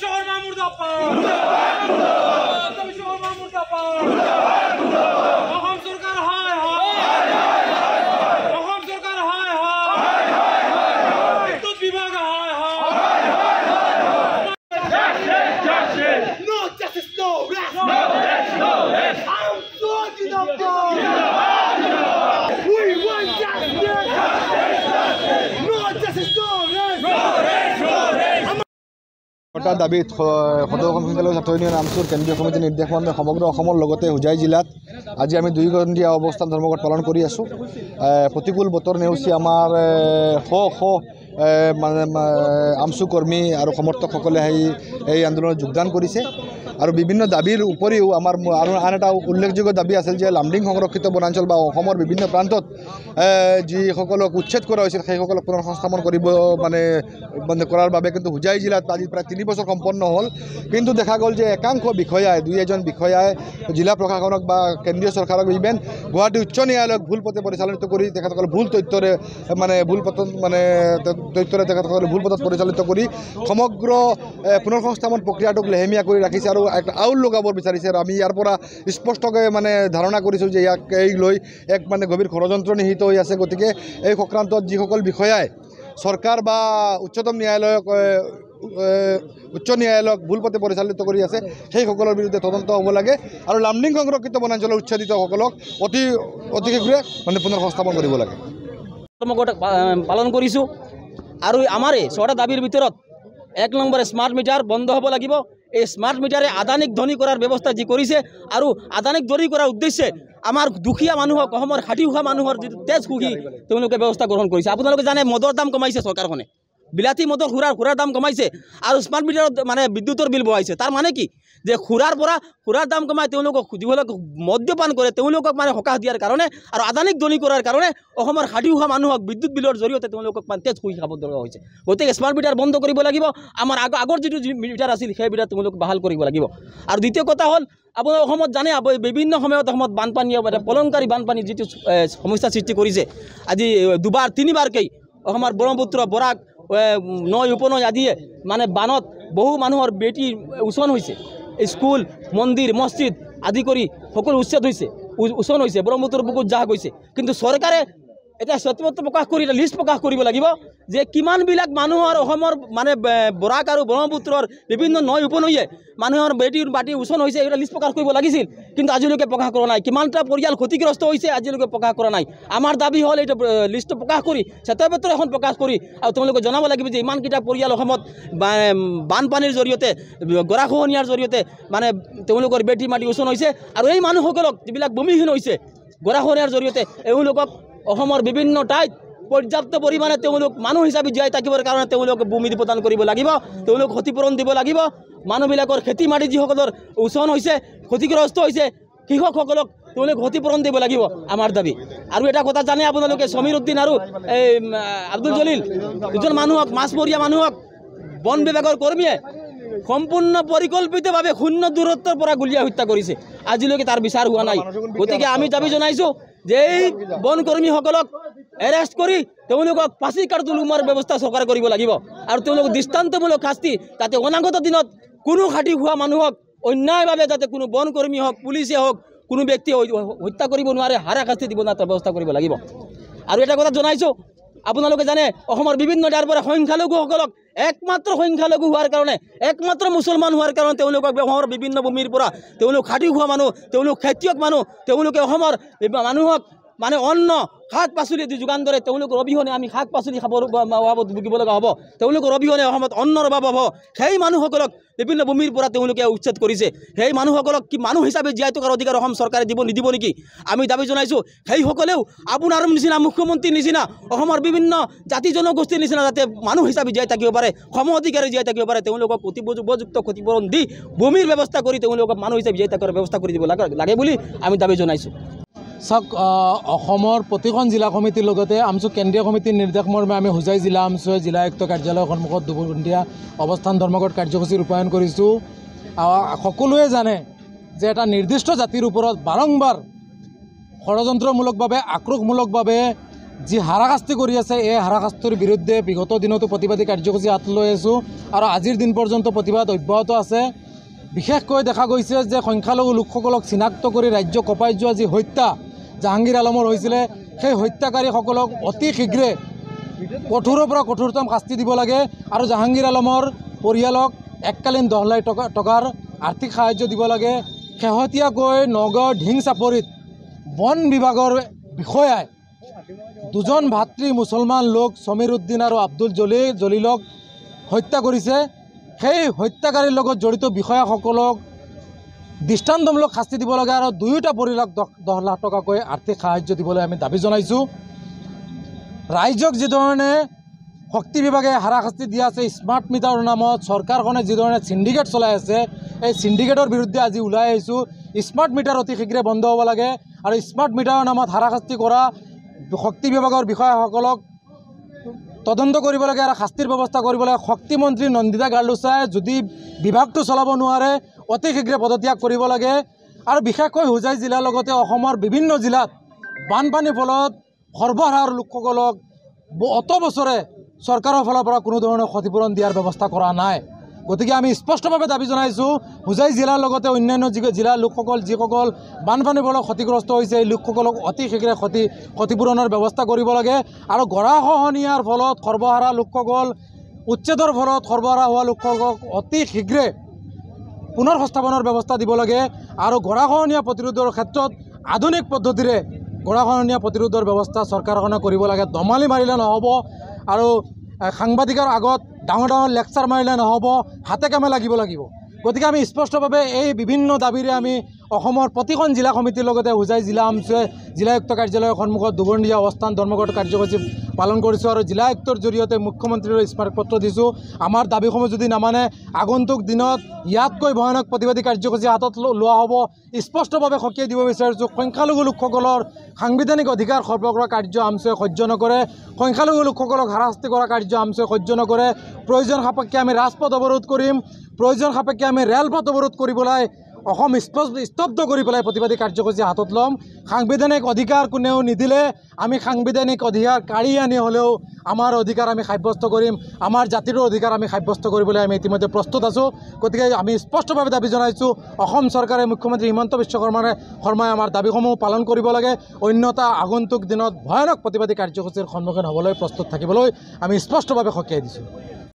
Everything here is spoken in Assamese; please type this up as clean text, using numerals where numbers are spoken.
শর্মা মুর্দাবাদ তবে শর্মা মুর্দাবাদ অসম সরকার হায় হায় অসম সরকার হায় হায় বিদ্যুৎ বিভাগ হায় হায় No justice, no rest. No rest, no rest. I'm talking about. We want justice. No justice, no rest. No rest, no rest. কটাৰ দাবীত সদৌ অসম সংখ্যালঘু ছাত্ৰ ইউনিয়ন আমচুৰ কেন্দ্ৰীয় সমিতিৰ নিৰ্দেশমৰ্মে সমগ্ৰ অসমৰ লগতে হোজাই জিলাত আজি আমি 2 ঘণ্টীয়া অৱস্থান ধৰ্মঘট পালন কৰি আছোঁ। প্ৰতিকূল বতৰ নেওচি আমাৰ শ মানে আমচু কৰ্মী আৰু সমৰ্থকসকলে এই আন্দোলনত যোগদান কৰিছে আৰু বিভিন্ন দাবীৰ উপৰিও আমাৰ আৰু আন এটা উল্লেখযোগ্য দাবী আছিল যে লামডিং সংৰক্ষিত বনাঞ্চল বা অসমৰ বিভিন্ন প্ৰান্তত যিসকলক উচ্ছেদ কৰা হৈছিল সেইসকলক পুনৰ সংস্থাপন কৰিব মানে কৰাৰ বাবে কিন্তু হোজাই জিলাত আজি প্ৰায় 3 বছৰ সম্পন্ন হ'ল। কিন্তু দেখা গ'ল যে একাংশ বিষয়াই 2-এজন বিষয়াই জিলা প্ৰশাসনক বা কেন্দ্ৰীয় চৰকাৰক ইভেন গুৱাহাটী উচ্চ ন্যায়ালয়ক ভুল পথে পৰিচালিত কৰি তেখেতসকলে ভুল তথ্যৰে তেখেতসকলে ভুল পথত পৰিচালিত কৰি সমগ্ৰ পুনৰ সংস্থাপন প্ৰক্ৰিয়াটোক লেহেমীয়া কৰি ৰাখিছে আৰু এক আউল লগাব বিচাৰিছে। আৰু আমি ইয়াৰ পৰা স্পষ্টকৈ মানে ধাৰণা কৰিছোঁ যে ইয়াক এই লৈ এক মানে গভীৰ ষড়যন্ত্ৰ নিহিত হৈ আছে। গতিকে এই সংক্ৰান্তত যিসকল বিষয়াই চৰকাৰ বা উচ্চতম ন্যায়ালয়ক ভুল পথে পৰিচালিত কৰি আছে সেইসকলৰ বিৰুদ্ধে তদন্ত হ'ব লাগে আৰু লামডিং সংৰক্ষিত বনাঞ্চলৰ উচ্ছেদিতসকলক অতি শীঘ্ৰে মানে পুনৰ সংস্থাপন কৰিব লাগে। পালন কৰিছোঁ আৰু আমাৰে 6টা দাবীৰ ভিতৰত 1 নম্বৰে স্মাৰ্ট মিটাৰ বন্ধ হ'ব লাগিব। এই স্মাৰ্ট মিটাৰে আদানীক ধনী কৰাৰ ব্যৱস্থা যি কৰিছে আৰু আদানীক ধনী কৰাৰ উদ্দেশ্যে আমাৰ দুখীয়া মানুহক অসমৰ খাটি খোৱা মানুহৰ যিটো তেজ সুখী তেওঁলোকে ব্যৱস্থা গ্ৰহণ কৰিছে। আপোনালোকে জানে মদৰ দাম কমাইছে চৰকাৰখনে, বিলাতী মদৰ খুৰাৰ দাম কমাইছে আৰু স্মাৰ্ট মিটাৰত মানে বিদ্যুতৰ বিল বঢ়াইছে। তাৰ মানে কি যে খুৰাৰ দাম কমাই তেওঁলোকক যিবিলাক মদ্যপান কৰে তেওঁলোকক মানে সকাহ দিয়াৰ কাৰণে আৰু আদানীক ধনী কৰাৰ কাৰণে অসমৰ খাটি খোৱা মানুহক বিদ্যুৎ বিলৰ জৰিয়তে তেওঁলোকক মানে তেজ সুখী খাব দৰকাৰ হৈছে। গতিকে স্মাৰ্ট মিটাৰ বন্ধ কৰিব লাগিব। আমাৰ আগৰ যিটো মিটাৰ আছিল সেই মিটাৰ তেওঁলোক বাহাল কৰিব লাগিব। আৰু দ্বিতীয় কথা হ'ল আপোনাৰ অসমত জানে বিভিন্ন সময়ত অসমত বানপানীয়ে প্ৰলয়ংকাৰী বানপানী যিটো সমস্যা সৃষ্টি কৰিছে। আজি 2-3বাৰকৈ অসমৰ ব্ৰহ্মপুত্ৰ বৰাক নৈ উপনৈ আদিয়ে মানে বানত বহু মানুহৰ বেটি উচন হৈছে। স্কুল মন্দিৰ মছজিদ আদি কৰি সকলো উচ্ছেদ হৈছে উচন হৈছে, ব্ৰহ্মপুত্ৰৰ বুকুত জাহ গৈছে। কিন্তু চৰকাৰে এটা সত্যপত্ৰ প্ৰকাশ কৰি এটা লিষ্ট প্ৰকাশ কৰিব লাগিব যে কিমানবিলাক মানুহৰ অসমৰ মানে বৰাক আৰু ব্ৰহ্মপুত্ৰৰ বিভিন্ন নৈ উপনৈয়ে মানুহৰ বেটিৰ বাটি উচন হৈছে এটা লিষ্ট প্ৰকাশ কৰিব লাগিছিল। কিন্তু আজিলৈকে প্ৰকাশ কৰা নাই। কিমানটা পৰিয়াল ক্ষতিগ্ৰস্ত হৈছে আজিলৈকে প্ৰকাশ কৰা নাই। আমাৰ দাবী হ'ল এইটো লিষ্ট প্ৰকাশ কৰি শ্বেতপত্ৰ এখন প্ৰকাশ কৰি আৰু তেওঁলোকে জনাব লাগিব যে ইমানকেইটা পৰিয়াল অসমত বানপানীৰ জৰিয়তে গৰাখহনীয়াৰ জৰিয়তে মানে তেওঁলোকৰ বেটি মাটি উচন হৈছে আৰু এই মানুহসকলক যিবিলাক ভূমিহীন হৈছে গৰাখহনীয়াৰ জৰিয়তে এওঁলোকক অসমৰ বিভিন্ন ঠাইত পৰ্যাপ্ত পৰিমাণে তেওঁলোক মানুহ হিচাপে জীয়াই থাকিবৰ কাৰণে তেওঁলোক ভূমি প্ৰদান কৰিব লাগিব, তেওঁলোক ক্ষতিপূৰণ দিব লাগিব। মানুহবিলাকৰ খেতি মাটি যিসকলৰ উচন হৈছে ক্ষতিগ্ৰস্ত হৈছে কৃষকসকলক তেওঁলোক ক্ষতিপূৰণ দিব লাগিব আমাৰ দাবী। আৰু এটা কথা জানে আপোনালোকে সমীৰ উদ্দিন আৰু এই আব্দুল জলিল দুজন মানুহক মাছমৰীয়া মানুহক বন বিভাগৰ কৰ্মীয়ে সম্পূৰ্ণ পৰিকল্পিতভাৱে 0 দূৰত্বৰ পৰা গুলীয়াই হত্যা কৰিছে। আজিলৈকে তাৰ বিচাৰ হোৱা নাই। গতিকে আমি দাবী জনাইছোঁ যে এই বন কৰ্মীসকলক এৰেষ্ট কৰি তেওঁলোকক ফাঁচী কাঠত উলোৱাৰ ব্যৱস্থা চৰকাৰে কৰিব লাগিব আৰু তেওঁলোকক দৃষ্টান্তমূলক শাস্তি যাতে অনাগত দিনত কোনো খাটি খোৱা মানুহক অন্যায়ভাৱে যাতে কোনো বন কৰ্মী হওক পুলিচে হওক কোনো ব্যক্তিয়ে হত্যা কৰিব নোৱাৰে হাৰাশাস্তি দিব তাৰ ব্যৱস্থা কৰিব লাগিব। আৰু এটা কথা জনাইছোঁ আপোনালোকে জানে অসমৰ বিভিন্ন ঠাইৰ পৰা সংখ্যালঘুসকলক একমাত্ৰ সংখ্যালঘু হোৱাৰ কাৰণে একমাত্ৰ মুছলমান হোৱাৰ কাৰণে তেওঁলোকক অসমৰ বিভিন্ন ভূমিৰ পৰা তেওঁলোক খাটি খোৱা মানুহ তেওঁলোক খেতিয়ক মানুহ তেওঁলোকে অসমৰ মানুহক মানে অন্ন শাক পাচলি যোগান ধৰে। তেওঁলোকৰ অবিহনে আমি শাক পাচলি খাব অভাৱত ভুগিব লগা হ'ব। তেওঁলোকৰ অবিহনে অসমত অন্নৰ অভাৱ হ'ব। সেই মানুহসকলক বিভিন্ন ভূমিৰ পৰা তেওঁলোকে উচ্ছেদ কৰিছে। সেই মানুহসকলক কি মানুহ হিচাপে জীয়াই থকাৰ অধিকাৰ অসম চৰকাৰে নিদিব নেকি? আমি দাবী জনাইছোঁ সেইসকলেও আপোনাৰ নিচিনা মুখ্যমন্ত্ৰীৰ নিচিনা অসমৰ বিভিন্ন জাতি জনগোষ্ঠীৰ নিচিনা যাতে মানুহ হিচাপে জীয়াই থাকিব পাৰে, সম অধিকাৰে জীয়াই থাকিব পাৰে, তেওঁলোকক উপযুক্ত ক্ষতিপূৰণ দি ভূমিৰ ব্যৱস্থা কৰি তেওঁলোকক মানুহ হিচাপে জীয়াই থকাৰ ব্যৱস্থা কৰি দিব লাগে বুলি আমি দাবী জনাইছোঁ। চাওক, অসমৰ প্ৰতিখন জিলা সমিতিৰ লগতে আমচু কেন্দ্ৰীয় সমিতিৰ নিৰ্দেশ মৰ্মে আমি হোজাই জিলা আমচুৱে জিলা আয়ুক্ত কাৰ্যালয়ৰ সন্মুখত 2 ঘণ্টীয়া অৱস্থান ধৰ্মঘট কাৰ্যসূচী ৰূপায়ণ কৰিছোঁ। সকলোৱে জানে যে এটা নিৰ্দিষ্ট জাতিৰ ওপৰত বাৰম্বাৰ ষড়যন্ত্ৰমূলকভাৱে আক্ৰোশমূলকভাৱে যি হাৰাশাস্তি কৰি আছে এই হাৰাশাস্তিৰ বিৰুদ্ধে বিগত দিনতো প্ৰতিবাদী কাৰ্যসূচী হাত লৈ আছোঁ আৰু আজিৰ দিন পৰ্যন্ত প্ৰতিবাদ অব্যাহত আছে। বিশেষকৈ দেখা গৈছে যে সংখ্যালঘু লোকসকলক চিনাক্ত কৰি ৰাজ্য কঁপাই যোৱা যি হত্যা জাহাংগীৰ আলমৰ হৈছিলে, সেই হত্যাকাৰীসকলক অতি শীঘ্ৰে কঠোৰৰ পৰা কঠোৰতম শাস্তি দিব লাগে আৰু জাহাংগীৰ আলমৰ পৰিয়ালক এককালীন 10 লাখ টকাৰ আৰ্থিক সাহায্য দিব লাগে। শেহতীয়াকৈ নগাঁৱৰ ঢিংচাপৰিত বন বিভাগৰ বিষয়াই 2জন ভাতৃ মুছলমান লোক সমীৰ উদ্দিন আৰু আব্দুল জলিলক হত্যা কৰিছে। সেই হত্যাকাৰীৰ লগত জড়িত বিষয়াসকলক দৃষ্টান্তমূলক শাস্তি দিব লাগে আৰু দুয়োটা পৰিয়ালক 10 লাখ টকাকৈ আৰ্থিক সাহায্য দিবলৈ আমি দাবী জনাইছোঁ। ৰাইজক যিধৰণে শক্তি বিভাগে হাৰাশাস্তি দিয়া আছে, স্মাৰ্ট মিটাৰৰ নামত চৰকাৰখনে যিধৰণে সিন্ডিকেট চলাই আছে, এই সিন্ডিকেটৰ বিৰুদ্ধে আজি ওলাই আহিছোঁ। স্মাৰ্ট মিটাৰ অতি শীঘ্ৰে বন্ধ হ'ব লাগে আৰু স্মাৰ্ট মিটাৰৰ নামত হাৰাশাস্তি কৰা শক্তি বিভাগৰ বিষয়াসকলক তদন্ত কৰিব লাগে আৰু শাস্তিৰ ব্যৱস্থা কৰিব লাগে। শক্তিমন্ত্ৰী নন্দিতা গাৰ্লুচাই যদি বিভাগটো চলাব নোৱাৰে অতি শীঘ্ৰে পদত্যাগ কৰিব লাগে। আৰু বিশেষকৈ হোজাই জিলাৰ লগতে অসমৰ বিভিন্ন জিলাত বানপানীৰ ফলত সৰ্বহাৰাৰ লোকসকলক অত বছৰে চৰকাৰৰ ফালৰ পৰা কোনো ধৰণৰ ক্ষতিপূৰণ দিয়াৰ ব্যৱস্থা কৰা নাই। গতিকে আমি স্পষ্টভাৱে দাবী জনাইছোঁ, হোজাই জিলাৰ লগতে অন্যান্য জিলাৰ লোকসকল যিসকল বানপানীৰ ফলত ক্ষতিগ্ৰস্ত হৈছে, এই লোকসকলক অতি শীঘ্ৰে ক্ষতিপূৰণৰ ব্যৱস্থা কৰিব লাগে আৰু গৰাখহনীয়াৰ ফলত সৰ্বহাৰা লোকসকল, উচ্ছেদৰ ফলত সৰ্বহাৰা হোৱা লোকসকলক অতি শীঘ্ৰে পুনৰ সংস্থাপনৰ ব্যৱস্থা দিব লাগে আৰু গৰাখহনীয়া প্ৰতিৰোধৰ ক্ষেত্ৰত আধুনিক পদ্ধতিৰে গৰাখহনীয়া প্ৰতিৰোধৰ ব্যৱস্থা চৰকাৰখনে কৰিব লাগে। দমালি মাৰিলে নহ'ব আৰু সাংবাদিকৰ আগত ডাঙৰ লেকচাৰ মাৰিলে নহ'ব, হাতে কামে লাগিব। গতিকে আমি স্পষ্টভাৱে এই বিভিন্ন দাবীৰে আমি অসমৰ প্ৰতিখন জিলা সমিতিৰ লগতে হোজাই জিলা আমচুৱে জিলায়ুক্ত কাৰ্যালয়ৰ সন্মুখত দুবৰ্ণীয়া অৱস্থান ধৰ্মঘট কাৰ্যসূচী পালন কৰিছোঁ আৰু জিলায়ুক্তৰ জৰিয়তে মুখ্যমন্ত্ৰীলৈ স্মাৰকপত্ৰ দিছোঁ। আমাৰ দাবীসমূহ যদি নামানে আগন্তুক দিনত ইয়াতকৈ ভয়ানক প্ৰতিবাদী কাৰ্যসূচী হাতত লোৱা হ'ব। স্পষ্টভাৱে সকীয়াই দিব বিচাৰিছোঁ, সংখ্যালঘু লোকসকলৰ সাংবিধানিক অধিকাৰ খৰ্ব কৰা কাৰ্য আমচুৱে সহ্য নকৰে। সংখ্যালঘু লোকসকলক হাৰাশাস্তি কৰা কাৰ্য আমচুৱে সহ্য নকৰে। প্ৰয়োজন সাপেক্ষে আমি ৰাজপথ অৱৰোধ কৰিম, প্ৰয়োজন সাপেক্ষে আমি ৰেলপথ অৱৰোধ কৰিবলৈ অসম স্তব্ধ কৰি পেলাই প্ৰতিবাদী কাৰ্যসূচী হাতত ল'ম। সাংবিধানিক অধিকাৰ কোনেও নিদিলে আমি সাংবিধানিক অধিকাৰ কাঢ়ি আনি হ'লেও আমাৰ অধিকাৰ আমি সাব্যস্ত কৰিম, আমাৰ জাতিৰ অধিকাৰ আমি সাব্যস্ত কৰিবলৈ আমি ইতিমধ্যে প্ৰস্তুত আছোঁ। গতিকে আমি স্পষ্টভাৱে দাবী জনাইছোঁ, অসম চৰকাৰে মুখ্যমন্ত্ৰী হিমন্ত বিশ্ব শৰ্মাই আমাৰ দাবীসমূহ পালন কৰিব লাগে, অন্যথা আগন্তুক দিনত ভয়ানক প্ৰতিবাদী কাৰ্যসূচীৰ সন্মুখীন হ'বলৈ প্ৰস্তুত থাকিবলৈ আমি স্পষ্টভাৱে সকীয়াই দিছোঁ।